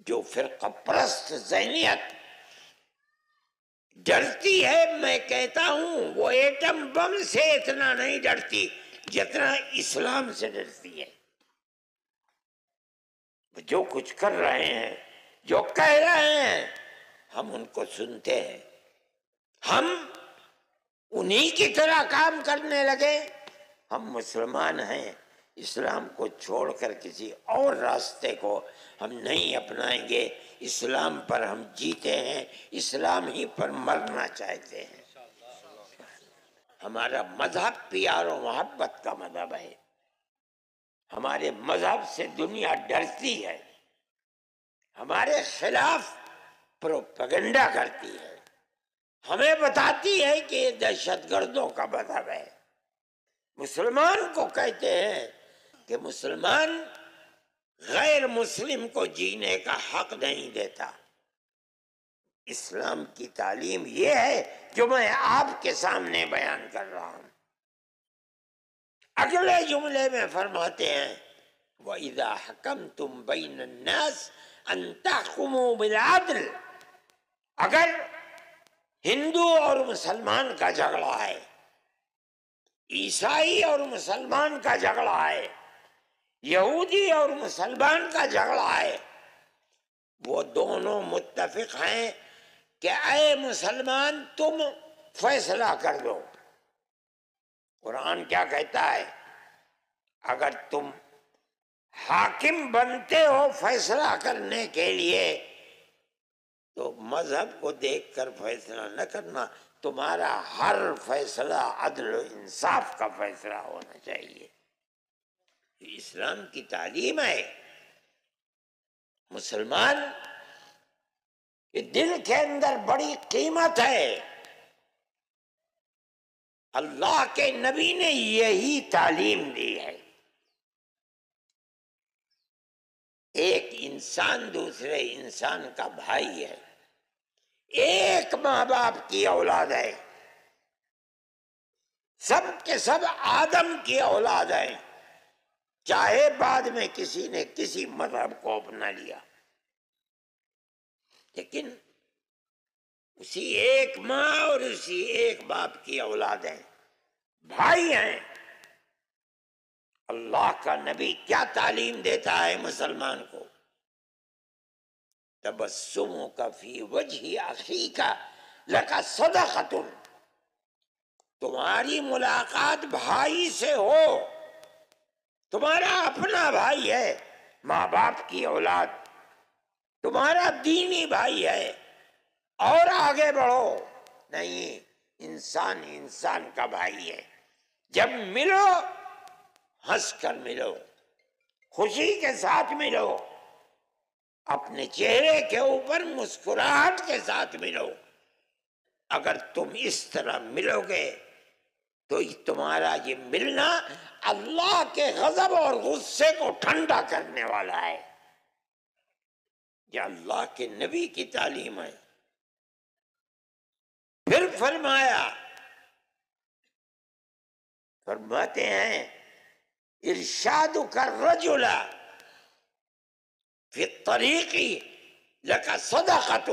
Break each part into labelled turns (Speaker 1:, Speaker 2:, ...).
Speaker 1: جو فرقہ پرست ذہنیت ڈرتی ہے، میں کہتا ہوں وہ ایٹم بم سے اتنا نہیں ڈرتی جتنا اسلام سے ڈرتی ہے۔ جو کچھ کر رہے ہیں، جو کہہ رہے ہیں، ہم ان کو سنتے ہیں، ہم انہی کی طرح کام کرنے لگے۔ ہم مسلمان ہیں، اسلام کو چھوڑ کر کسی اور راستے کو ہم نہیں اپنائیں گے۔ اسلام پر ہم جیتے ہیں، اسلام ہی پر مرنا چاہتے ہیں۔ ہمارا مذہب پیار و محبت کا مذہب ہے۔ ہمارے مذہب سے دنیا ڈرتی ہے، ہمارے خلاف پروپیگنڈا کرتی ہے، ہمیں بتاتی ہے کہ یہ دہشت گردوں کا مذہب ہے۔ مسلمان کو کہتے ہیں کہ مسلمان غیر مسلم کو جینے کا حق نہیں دیتا۔ اسلام کی تعلیم یہ ہے جو میں آپ کے سامنے بیان کر رہا ہوں۔ اگلے جملے میں فرماتے ہیں وَإِذَا حَكَمْتُمْ بَيْنَ النَّاسِ أَن تَحْكُمُوا بِالْعَدْلِ۔ اگر ہندو اور مسلمان کا جھگڑا ہے، عیسائی اور مسلمان کا جھگڑا ہے، یہودی اور مسلمان کا جھگڑا ہے، وہ دونوں متفق ہیں کہ اے مسلمان تم فیصلہ کر دو۔ قرآن کیا کہتا ہے؟ اگر تم حاکم بنتے ہو فیصلہ کرنے کے لیے تو مذہب کو دیکھ کر فیصلہ نہ کرنا، تمہارا ہر فیصلہ عدل و انصاف کا فیصلہ ہونا چاہیے۔ اسلام کی تعلیم ہے۔ مسلمان کے دل کے اندر بڑی قیمت ہے۔ اللہ کے نبی نے یہی تعلیم دی ہے۔ ایک انسان دوسرے انسان کا بھائی ہے، ایک ماں باپ کی اولاد ہے، سب کے سب آدم کی اولاد ہے، چاہے بعد میں کسی نے کسی مذہب کو اپنا لیا، لیکن اسی ایک ماں اور اسی ایک باپ کی اولاد ہیں، بھائی ہیں۔ اللہ کا نبی کیا تعلیم دیتا ہے مسلمان کو؟ تبسمک فی وجہ اخیک لک صدقۃ۔ تمہاری ملاقات بھائی سے ہو، تمہارا اپنا بھائی ہے، ماں باپ کی اولاد، تمہارا دینی بھائی ہے، اور آگے بڑھو۔ نہیں، انسان انسان کا بھائی ہے۔ جب ملو ہنس کر ملو، خوشی کے ساتھ ملو، اپنے چہرے کے اوپر مسکراہٹ کے ساتھ ملو۔ اگر تم اس طرح ملو گے تو تمہارا یہ ملنا اللہ کے غضب اور غصے کو ٹھنڈا کرنے والا ہے۔ یہ اللہ کے نبی کی تعلیم ہے۔ پھر فرماتے ہیں ارشادک الرجل فی الطریق لک صدقۃ۔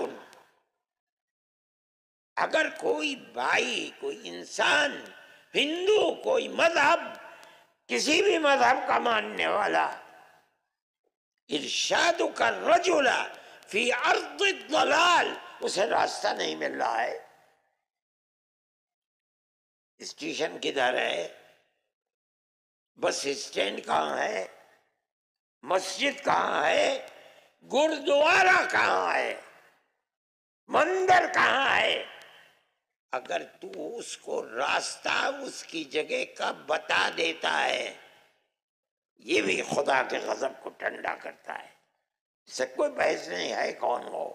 Speaker 1: اگر کوئی بھائی، کوئی انسان، ہندو، کوئی مذہب، کسی بھی مذہب کا ماننے والا، ارشادک الرجل فی ارض الضلال، اسے راستہ نہیں مل رہا ہے، اسٹیشن کدھر ہے، بس اسٹینڈ کہاں ہے، مسجد کہاں ہے، گردوارہ کہاں ہے، مندر کہاں ہے، اگر تو اس کو راستہ اس کی جگہ کا بتا دیتا ہے، یہ بھی خدا کے غضب کو ٹھنڈا کرتا ہے۔ اس سے کوئی بحث نہیں ہے کون ہو۔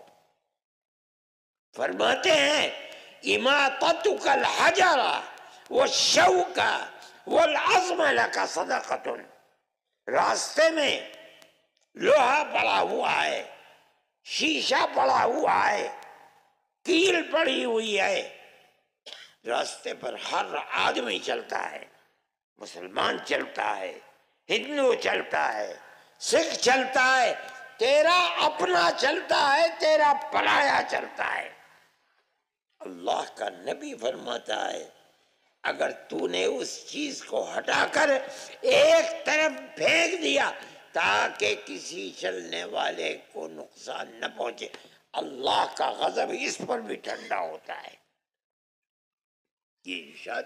Speaker 1: فرماتے ہیں اماطتک الحجر والشوک والعظم لک صدقۃ۔ راستے میں لوہا پڑا ہوا ہے، شیشہ پڑا ہوا ہے، کیل پڑی ہوئی ہے، راستے پر ہر آدمی چلتا ہے، مسلمان چلتا ہے، ہندو چلتا ہے، سکھ چلتا ہے، تیرا اپنا چلتا ہے، تیرا پرایا چلتا ہے۔ اللہ کا نبی فرماتا ہے اگر تو نے اس چیز کو ہٹا کر ایک طرف پھینک دیا تاکہ کسی چلنے والے کو نقصان نہ پہنچے، اللہ کا غضب اس پر بھی ٹھنڈا ہوتا ہے۔ یہ ارشاد،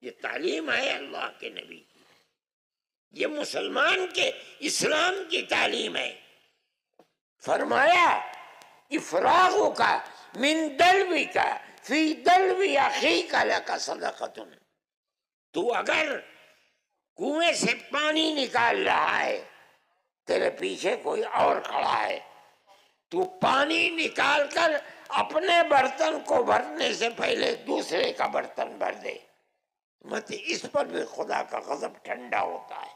Speaker 1: یہ تعلیم ہے اللہ کے نبی کی، یہ مسلمان کے اسلام کی تعلیم ہے۔ فرمایا افراغ کا من دلوی کا فی دلوی اخیک لک صدقۃ، تو اگر کنویں سے پانی نکال رہا ہے، تیرے پیچھے کوئی اور کھڑا ہے، تو پانی نکال کر اپنے برتن کو بھرنے سے پہلے دوسرے کا برتن بھر دے، مت اس پر بھی خدا کا غضب ٹھنڈا ہوتا ہے۔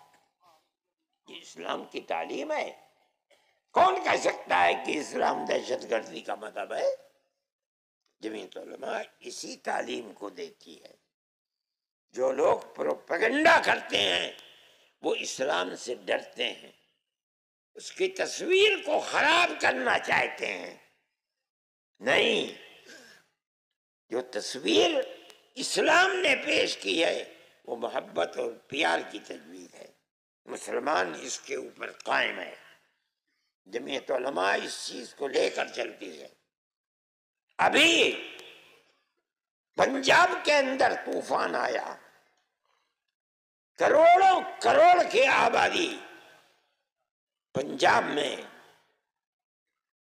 Speaker 1: یہ اسلام کی تعلیم ہے۔ کون کہہ سکتا ہے کہ اسلام دہشت گردی کا مذہب ہے؟ جمعیت علماء اسی تعلیم کو دیتی ہے۔ جو لوگ پروپیگنڈا کرتے ہیں وہ اسلام سے ڈرتے ہیں، اس کی تصویر کو خراب کرنا چاہتے ہیں۔ نہیں، جو تصویر اسلام نے پیش کی ہے وہ محبت اور پیار کی تصویر ہے، مسلمان اس کے اوپر قائم ہے۔ جمعیت علماء اس چیز کو لے کر چلتی ہے۔ ابھی پنجاب کے اندر طوفان آیا، کروڑوں کروڑ کی آبادی پنجاب میں،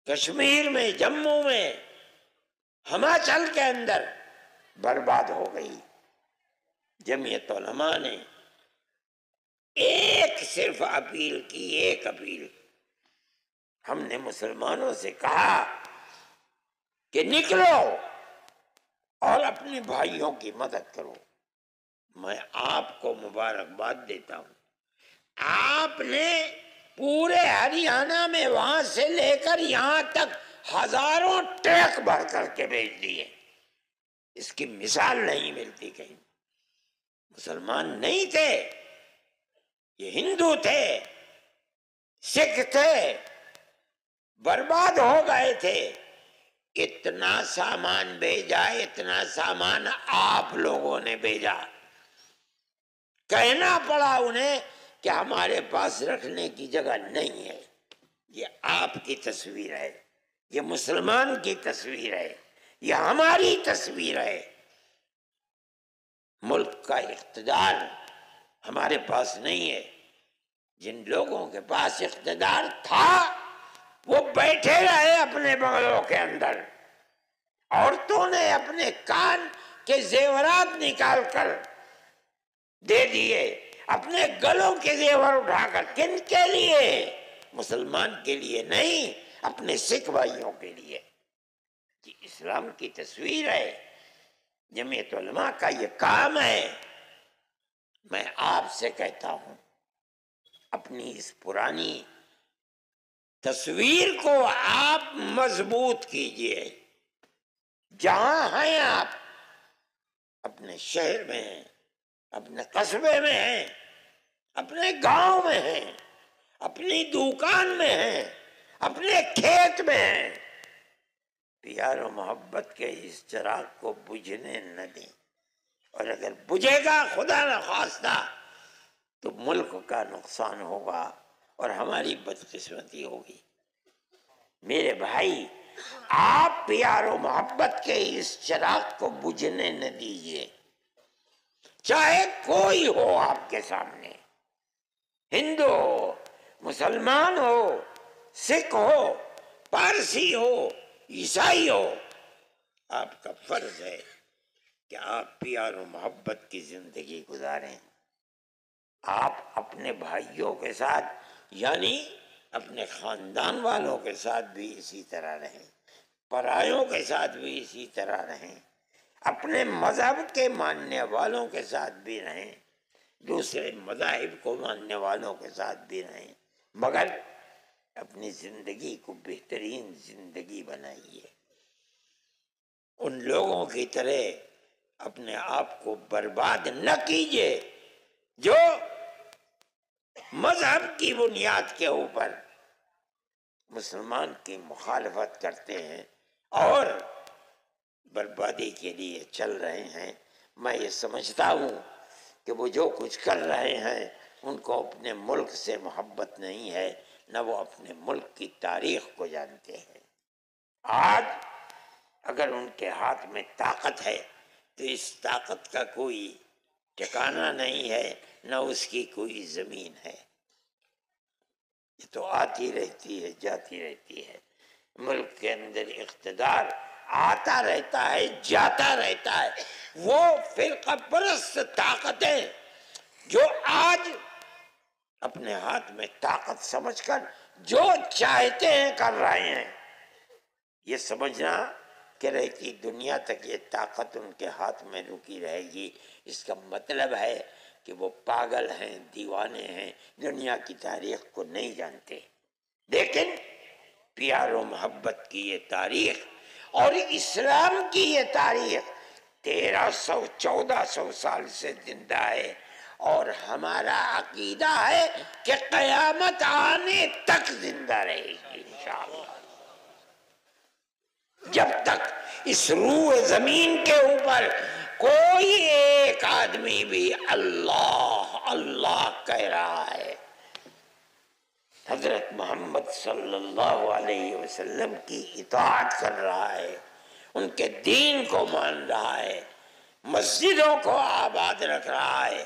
Speaker 1: کشمیر میں، جموں میں، ہماچل کے اندر برباد ہو گئی۔ جمعیت علماء نے ایک صرف اپیل کی، ایک اپیل، ہم نے مسلمانوں سے کہا کہ نکلو اور اپنے بھائیوں کی مدد کرو۔ میں آپ کو مبارکباد دیتا ہوں، آپ نے پورے ہریانہ میں وہاں سے لے کر یہاں تک ہزاروں ٹرک بھر کر کے بھیج دیے۔ اس کی مثال نہیں ملتی کہیں۔ مسلمان نہیں تھے، یہ ہندو تھے، سکھ تھے، برباد ہو گئے تھے۔ اتنا سامان بھیجا، اتنا سامان آپ لوگوں نے بھیجا۔ کہنا پڑا انہیں کہ ہمارے پاس رکھنے کی جگہ نہیں ہے۔ یہ آپ کی تصویر ہے، یہ مسلمان کی تصویر ہے، یہ ہماری تصویر ہے۔ ملک کا اقتدار ہمارے پاس نہیں ہے۔ جن لوگوں کے پاس اقتدار تھا وہ بیٹھے رہے اپنے بنگلوں کے اندر، عورتوں نے اپنے کان کے زیورات نکال کر دے دیے، اپنے گلوں کے زیور اٹھا کر۔ کن کے لیے؟ مسلمان کے لیے نہیں، اپنے سکھ بھائیوں کے لیے۔ یہ اسلام کی تصویر ہے، جمعیت علماء کا یہ کام ہے۔ میں آپ سے کہتا ہوں اپنی اس پرانی تصویر کو آپ مضبوط کیجئے۔ جہاں ہیں آپ، اپنے شہر میں ہیں، اپنے قصبے میں ہیں، اپنے گاؤں میں ہیں، اپنی دکان میں ہیں، اپنے کھیت میں ہیں، پیار و محبت کے اس چراغ کو بجھنے نہ دیں۔ اور اگر بجھے گا خدا نخواستہ تو ملک کا نقصان ہوگا اور ہماری بدقسمتی ہوگی۔ میرے بھائی، آپ پیار و محبت کے اس چراغ کو بجھنے نہ دیجیے، چاہے کوئی ہو آپ کے سامنے، ہندو ہو، مسلمان ہو، سکھ ہو، پارسی ہو، عیسائی ہو، آپ کا فرض ہے کہ آپ پیار و محبت کی زندگی گزاریں۔ آپ اپنے بھائیوں کے ساتھ، یعنی اپنے خاندان والوں کے ساتھ بھی اسی طرح رہیں، پرایوں کے ساتھ بھی اسی طرح رہیں، اپنے مذہب کے ماننے والوں کے ساتھ بھی رہیں، دوسرے مذاہب کو ماننے والوں کے ساتھ بھی رہیں، مگر اپنی زندگی کو بہترین زندگی بنائیے۔ ان لوگوں کی طرح اپنے آپ کو برباد نہ کیجیے جو مذہب کی بنیاد کے اوپر مسلمان کی مخالفت کرتے ہیں اور بربادی کے لیے چل رہے ہیں، میں یہ سمجھتا ہوں کہ وہ جو کچھ کر رہے ہیں ان کو اپنے ملک سے محبت نہیں ہے، نہ وہ اپنے ملک کی تاریخ کو جانتے ہیں۔ آج اگر ان کے ہاتھ میں طاقت ہے تو اس طاقت کا کوئی ٹھکانہ نہیں ہے، نہ اس کی کوئی زمین ہے، یہ تو آتی رہتی ہے جاتی رہتی ہے۔ ملک کے اندر اقتدار آتا رہتا ہے جاتا رہتا ہے۔ وہ فرقہ پرست طاقتیں جو آج اپنے ہاتھ میں طاقت سمجھ کر جو چاہتے ہیں کر رہے ہیں، یہ سمجھنا کہ رہتی دنیا تک یہ طاقت ان کے ہاتھ میں رکی رہے گی، اس کا مطلب ہے کہ وہ پاگل ہیں، دیوانے ہیں، دنیا کی تاریخ کو نہیں جانتے۔ لیکن پیار و محبت کی یہ تاریخ اور اسلام کی یہ تاریخ 1300-1400 سال سے زندہ ہے، اور ہمارا عقیدہ ہے کہ قیامت آنے تک زندہ رہے گی انشاءاللہ۔ جب تک اس روح زمین کے اوپر کوئی ایک آدمی بھی اللہ اللہ کہہ رہا ہے، حضرت محمد صلی اللہ علیہ وسلم کی اطاعت کر رہا ہے، ان کے دین کو مان رہا ہے، مسجدوں کو آباد رکھ رہا ہے،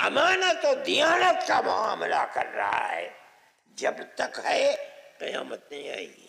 Speaker 1: امانت و دیانت کا معاملہ کر رہا ہے، جب تک ہے قیامت نہیں آئے گی۔